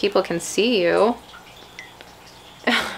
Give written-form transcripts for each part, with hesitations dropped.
people can see you. Hi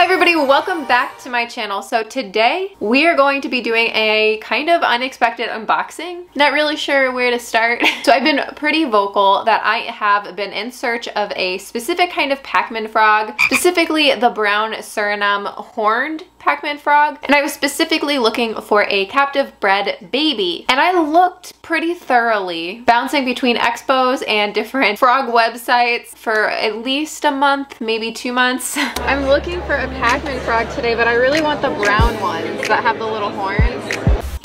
everybody, welcome back to my channel. So today we are going to be doing a kind of unexpected unboxing. Not really sure where to start. So I've been pretty vocal that I have been in search of a specific kind of Pacman frog, specifically the brown Suriname horned Pacman frog, and I was specifically looking for a captive bred baby. And I looked pretty thoroughly, bouncing between expos and different frog websites for at least a month, maybe 2 months. I'm looking for a Pacman frog today, but I really want the brown ones that have the little horns.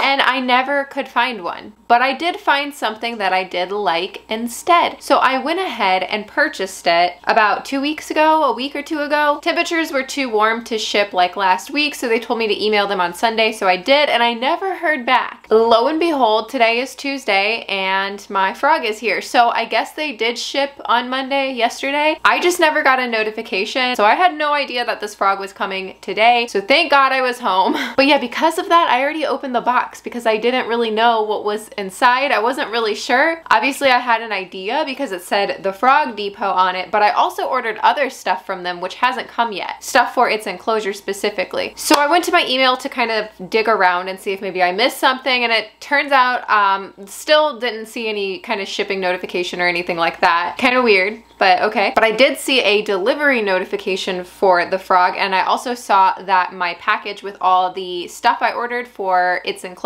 And I never could find one, but I did find something that I did like instead. So I went ahead and purchased it about 2 weeks ago, a week or two ago. Temperatures were too warm to ship like last week, so they told me to email them on Sunday, so I did, and I never heard back. Lo and behold, today is Tuesday, and my frog is here. So I guess they did ship on Monday, yesterday. I just never got a notification, so I had no idea that this frog was coming today, so thank God I was home. But yeah, because of that, I already opened the box because I didn't really know what was inside. I wasn't really sure. Obviously I had an idea because it said the Frog Depot on it, but I also ordered other stuff from them which hasn't come yet. Stuff for its enclosure specifically. So I went to my email to kind of dig around and see if maybe I missed something, and it turns out still didn't see any kind of shipping notification or anything like that. Kind of weird, but okay. But I did see a delivery notification for the frog, and I also saw that my package with all the stuff I ordered for its enclosure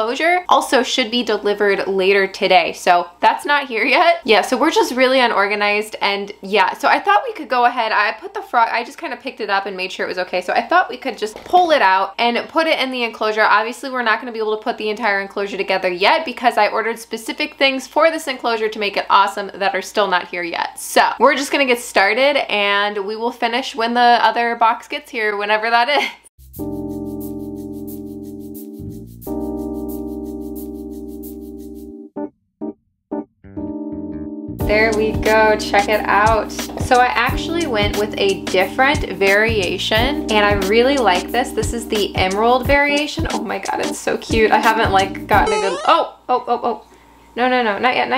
also should be delivered later today. So that's not here yet. Yeah, so we're just really unorganized, and yeah, so I thought we could go ahead. I put the frog, I just kind of picked it up and made sure it was okay. So I thought we could just pull it out and put it in the enclosure. Obviously, we're not going to be able to put the entire enclosure together yet because I ordered specific things for this enclosure to make it awesome that are still not here yet. So we're just going to get started, and we will finish when the other box gets here, whenever that is. There we go, check it out. So I actually went with a different variation, and I really like this. This is the emerald variation. Oh my God, it's so cute. I haven't like gotten a good, oh. No, not yet.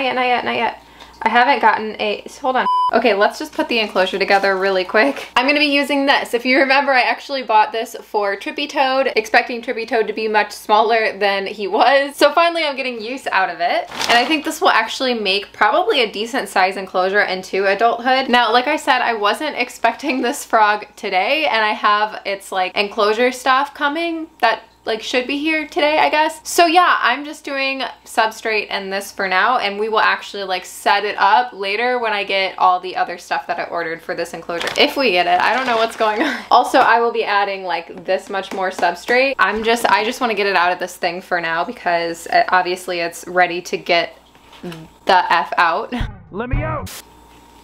I haven't gotten a, hold on. Okay, let's just put the enclosure together really quick. I'm gonna be using this. If you remember, I actually bought this for Trippy Toad, expecting Trippy Toad to be much smaller than he was. So finally I'm getting use out of it. And I think this will actually make probably a decent size enclosure into adulthood. Now, like I said, I wasn't expecting this frog today, and I have its like enclosure stuff coming that like should be here today, I guess. So yeah, I'm just doing substrate and this for now, and we will actually like set it up later when I get all the other stuff that I ordered for this enclosure. If we get it, I don't know what's going on. Also, I will be adding like this much more substrate. I just want to get it out of this thing for now because obviously it's ready to get the F out. Let me out.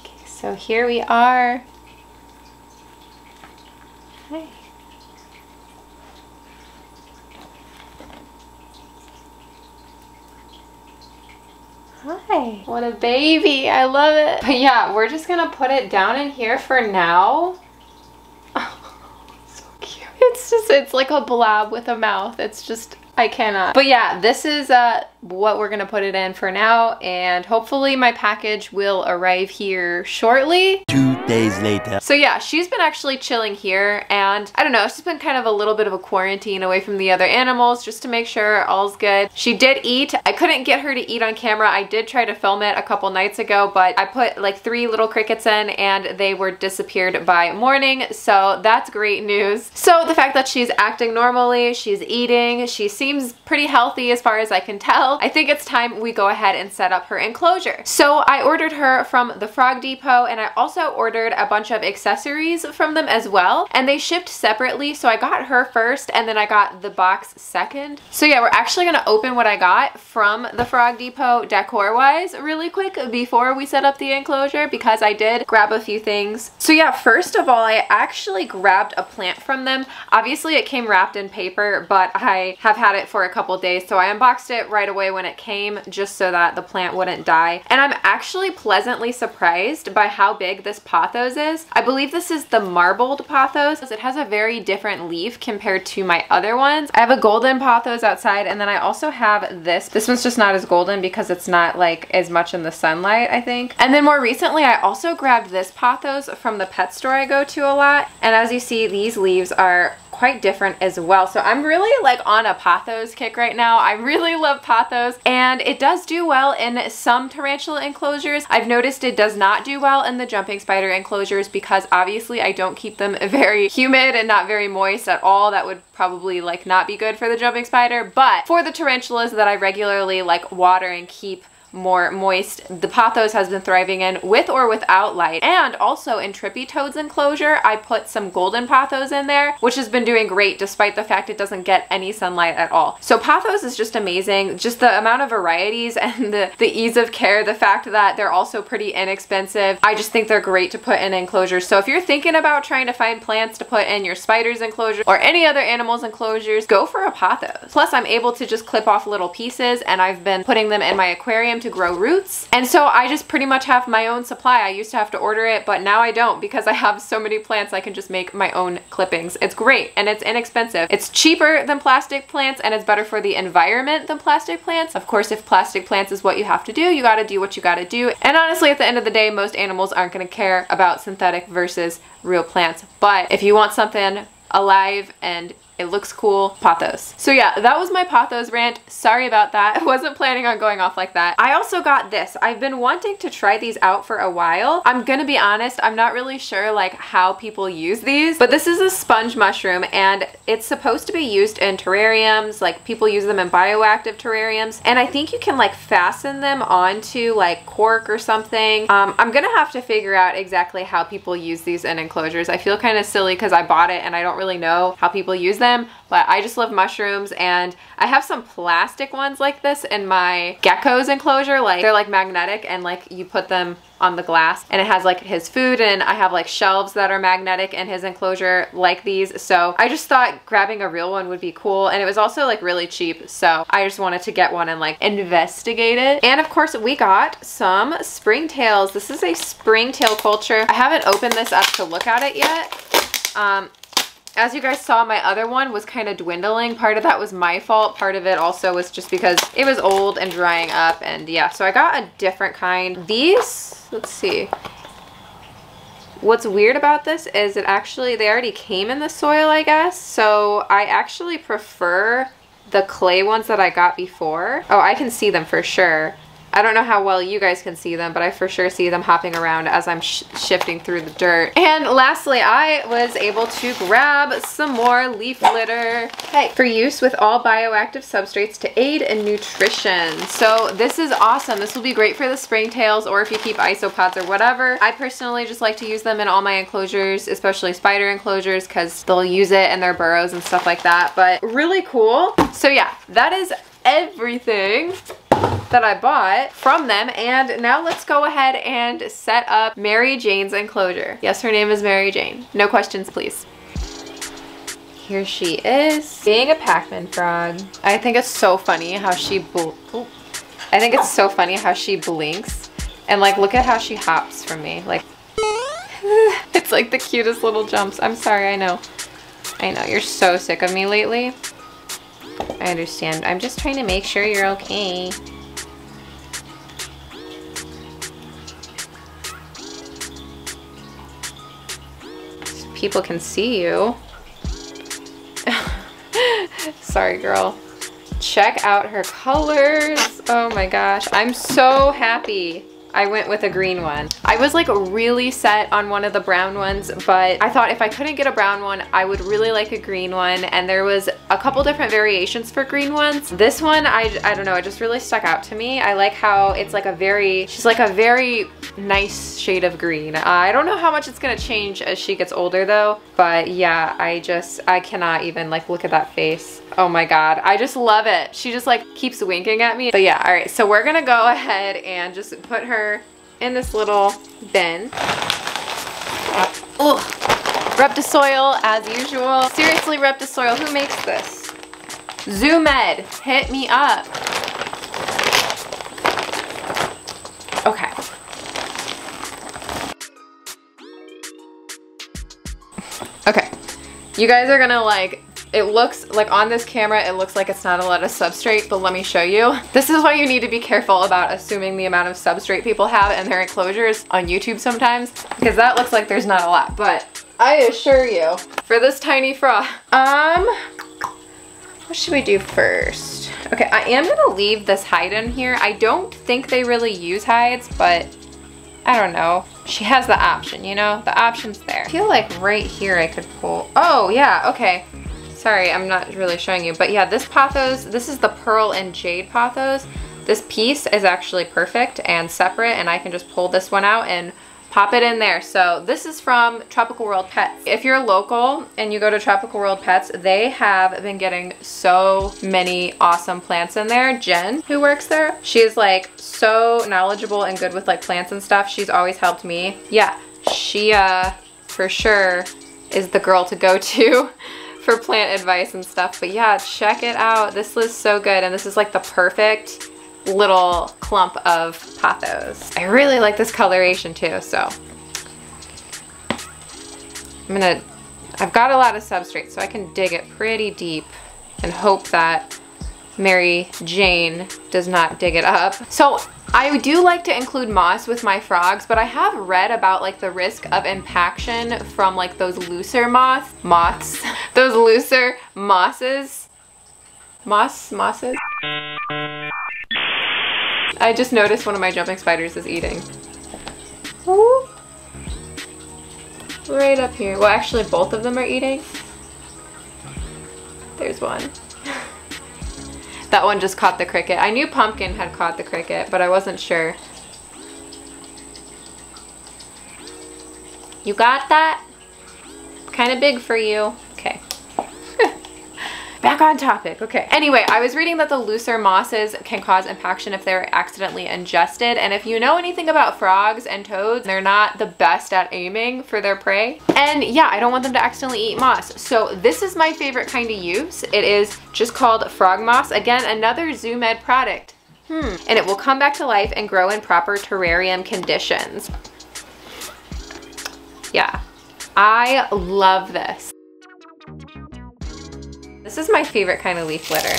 Okay, so here we are. Hi. Hi, what a baby, I love it. But yeah, we're just gonna put it down in here for now. Oh, so cute. It's like a blob with a mouth. It's just, I cannot. But yeah, this is what we're gonna put it in for now, and hopefully my package will arrive here shortly. 2 days later. So yeah, she's been actually chilling here, and I don't know, she's been kind of a little bit of a quarantine away from the other animals just to make sure all's good. She did eat. I couldn't get her to eat on camera. I did try to film it a couple nights ago, but I put like 3 little crickets in and they were disappeared by morning, so that's great news. So the fact that she's acting normally, she's eating, she seems pretty healthy as far as I can tell. I think it's time we go ahead and set up her enclosure. So I ordered her from the Frog Depot, and I also ordered a bunch of accessories from them as well, and they shipped separately. So I got her first, and then I got the box second. So yeah, we're actually gonna open what I got from the Frog Depot decor wise really quick before we set up the enclosure, because I did grab a few things. So yeah, first of all, I actually grabbed a plant from them. Obviously it came wrapped in paper, but I have had it for a couple days, so I unboxed it right away when it came just so that the plant wouldn't die. And I'm actually pleasantly surprised by how big this pot pothos is. I believe this is the marbled pothos. It has a very different leaf compared to my other ones. I have a golden pothos outside, and then I also have this. This one's just not as golden because it's not like as much in the sunlight, I think. And then more recently, I also grabbed this pothos from the pet store I go to a lot. And as you see, these leaves are quite different as well. So I'm really like on a pothos kick right now. I really love pothos, and it does do well in some tarantula enclosures. I've noticed it does not do well in the jumping spider enclosures because obviously I don't keep them very humid and not very moist at all. That would probably like not be good for the jumping spider, but for the tarantulas that I regularly like water and keep more moist, the pothos has been thriving in with or without light. And also in Trippy Toad's enclosure, I put some golden pothos in there, which has been doing great despite the fact it doesn't get any sunlight at all. So pothos is just amazing. Just the amount of varieties and the ease of care, the fact that they're also pretty inexpensive. I just think they're great to put in enclosures. So if you're thinking about trying to find plants to put in your spider's enclosure or any other animal's enclosures, go for a pothos. Plus I'm able to just clip off little pieces, and I've been putting them in my aquarium to grow roots. And so I just pretty much have my own supply. I used to have to order it, but now I don't because I have so many plants I can just make my own clippings. It's great and it's inexpensive. It's cheaper than plastic plants, and it's better for the environment than plastic plants. Of course, if plastic plants is what you have to do, you gotta do what you gotta do. And honestly, at the end of the day, most animals aren't gonna care about synthetic versus real plants. But if you want something alive and it looks cool, pothos. So yeah, that was my pothos rant. Sorry about that. I wasn't planning on going off like that. I also got this. I've been wanting to try these out for a while. I'm gonna be honest, I'm not really sure like how people use these, but this is a sponge mushroom, and it's supposed to be used in terrariums. Like people use them in bioactive terrariums, and I think you can like fasten them onto like cork or something. I'm gonna have to figure out exactly how people use these in enclosures. I feel kind of silly because I bought it and I don't really know how people use them, but I just love mushrooms, and I have some plastic ones like this in my gecko's enclosure. Like they're like magnetic, and like you put them on the glass, and it has like his food, and I have like shelves that are magnetic in his enclosure like these. So I just thought grabbing a real one would be cool, and it was also like really cheap, so I just wanted to get one and like investigate it. And of course we got some springtails. This is a springtail culture. I haven't opened this up to look at it yet. As you guys saw, my other one was kind of dwindling. Part of that was my fault. Part of it also was just because it was old and drying up, and yeah, so I got a different kind. These, let's see. What's weird about this is it actually, they already came in the soil, I guess. So I actually prefer the clay ones that I got before. Oh, I can see them for sure. I don't know how well you guys can see them, but I for sure see them hopping around as I'm shifting through the dirt. And lastly, I was able to grab some more leaf litter. Hey, for use with all bioactive substrates to aid in nutrition. So this is awesome. This will be great for the springtails, or if you keep isopods or whatever. I personally just like to use them in all my enclosures, especially spider enclosures, because they'll use it in their burrows and stuff like that. But really cool. So yeah, that is everything that I bought from them, and now let's go ahead and set up Mary Jane's enclosure. Yes, her name is Mary Jane. No questions, please. Here she is, being a Pacman frog. I think it's so funny how she blinks, and like look at how she hops from me. Like it's like the cutest little jumps. I'm sorry, I know you're so sick of me lately. I understand. I'm just trying to make sure you're okay. People can see you. Sorry, girl. Check out her colors. Oh my gosh. I'm so happy I went with a green one. I was like really set on one of the brown ones, but I thought if I couldn't get a brown one, I would really like a green one, and there was a couple different variations for green ones. This one, I don't know, it just really stuck out to me. I like how it's like she's like a very nice shade of green. I don't know how much it's gonna change as she gets older though, but yeah, I cannot even like look at that face. Oh my God, I just love it. She just like keeps winking at me. But yeah, all right, so we're gonna go ahead and just put her in this little bin. Ugh. Reptisoil as usual. Seriously, Reptisoil, who makes this? Zoomed, hit me up. Okay. You guys are gonna like, it looks like on this camera, it looks like it's not a lot of substrate, but let me show you. This is why you need to be careful about assuming the amount of substrate people have in their enclosures on YouTube sometimes, because that looks like there's not a lot, but I assure you, for this tiny frog, what should we do first? Okay, I am gonna leave this hide in here. I don't think they really use hides, but I don't know. She has the option, you know? The option's there. I feel like right here I could pull, oh yeah, okay. Sorry, I'm not really showing you, but yeah, this pothos, this is the pearl and jade pothos. This piece is actually perfect and separate, and I can just pull this one out and pop it in there. So this is from Tropical World Pets. If you're local and you go to Tropical World Pets, they have been getting so many awesome plants in there. Jen, who works there, she is like so knowledgeable and good with like plants and stuff. She's always helped me. Yeah, she for sure is the girl to go to for plant advice and stuff. But yeah, check it out. This is so good, and this is like the perfect little clump of pothos. I really like this coloration too, so I've got a lot of substrate, so I can dig it pretty deep and hope that Mary Jane does not dig it up. So I do like to include moss with my frogs, but I have read about like the risk of impaction from like those looser moths, those looser mosses. Mosses? I just noticed one of my jumping spiders is eating. Ooh. Right up here. Well, actually both of them are eating. There's one. That one just caught the cricket. I knew Pumpkin had caught the cricket, but I wasn't sure. You got that? Kind of big for you. Okay. Back on topic, okay. Anyway, I was reading that the looser mosses can cause impaction if they're accidentally ingested, and if you know anything about frogs and toads, they're not the best at aiming for their prey. And yeah, I don't want them to accidentally eat moss. So this is my favorite kind of use. It is just called frog moss. Again, another Zoo Med product. And it will come back to life and grow in proper terrarium conditions. Yeah, I love this. This is my favorite kind of leaf litter.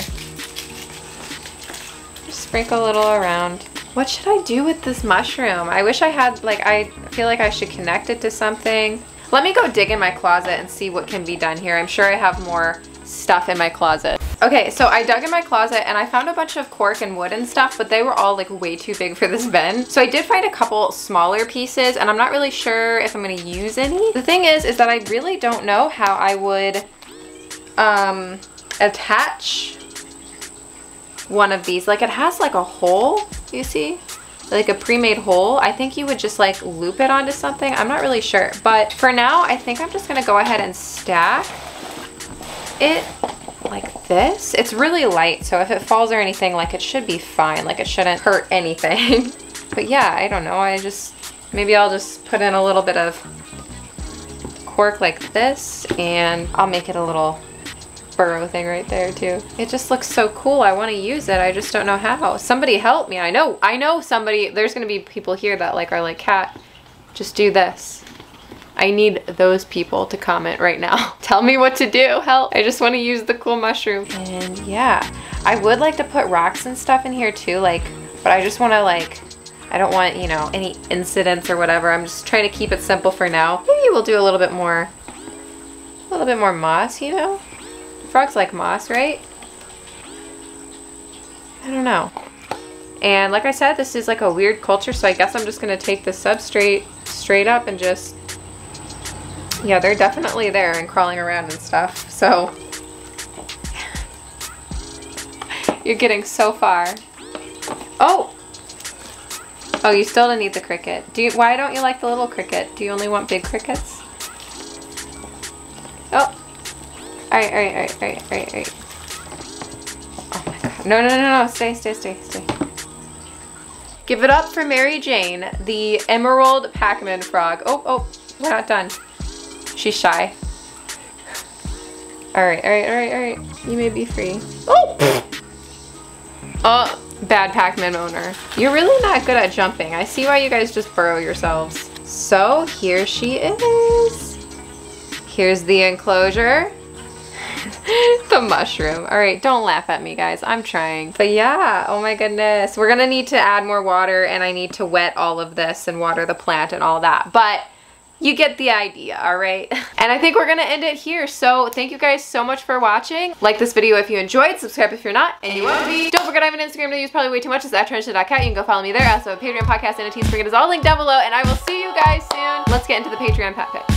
Just sprinkle a little around. What should I do with this mushroom? I wish I had, like, I feel like I should connect it to something. Let me go dig in my closet and see what can be done here. I'm sure I have more stuff in my closet. Okay, so I dug in my closet and I found a bunch of cork and wood and stuff, but they were all like way too big for this bin. So I did find a couple smaller pieces, and I'm not really sure if I'm gonna use any. The thing is that I really don't know how I would attach one of these. Like, it has like a hole, you see? Like a pre-made hole. I think you would just like loop it onto something. I'm not really sure. But for now, I think I'm just gonna go ahead and stack it like this. It's really light, so if it falls or anything, like, it should be fine. Like, it shouldn't hurt anything. But yeah, I don't know. Maybe I'll just put in a little bit of cork like this, and I'll make it a little burrow thing right there too. It just looks so cool. I want to use it. I just don't know how. Somebody help me. I know somebody, there's gonna be people here that like are like, Kat, just do this. I need those people to comment right now. Tell me what to do. Help. I just want to use the cool mushroom. And yeah, I would like to put rocks and stuff in here too, like, but I just want to like, I don't want, you know, any incidents or whatever. I'm just trying to keep it simple for now. Maybe we'll do a little bit more moss, you know? Frogs like moss, right? I don't know. And like I said, this is like a weird culture, so I guess I'm just gonna take the substrate straight up and just, yeah, they're definitely there and crawling around and stuff, so. You're getting so far. Oh! Oh, you still don't need the cricket. Why don't you like the little cricket? Do you only want big crickets? Oh. Alright. Oh my god. No. Stay. Give it up for Mary Jane, the emerald Pacman frog. Oh, we're not done. She's shy. Alright. You may be free. Oh! Oh, bad Pacman owner. You're really not good at jumping. I see why you guys just burrow yourselves. So here she is. Here's the enclosure. The mushroom. All right, don't laugh at me, guys. I'm trying. But yeah, oh my goodness. We're gonna need to add more water, and I need to wet all of this and water the plant and all that. But you get the idea, all right? And I think we're gonna end it here. So thank you guys so much for watching. Like this video if you enjoyed, subscribe if you're not, and you won't be. Don't forget I have an Instagram that I use probably way too much. It's @Tarantula Kat. You can go follow me there. Also a Patreon podcast and a Teespring. It is all linked down below, and I will see you guys soon. Let's get into the Patreon pet pick.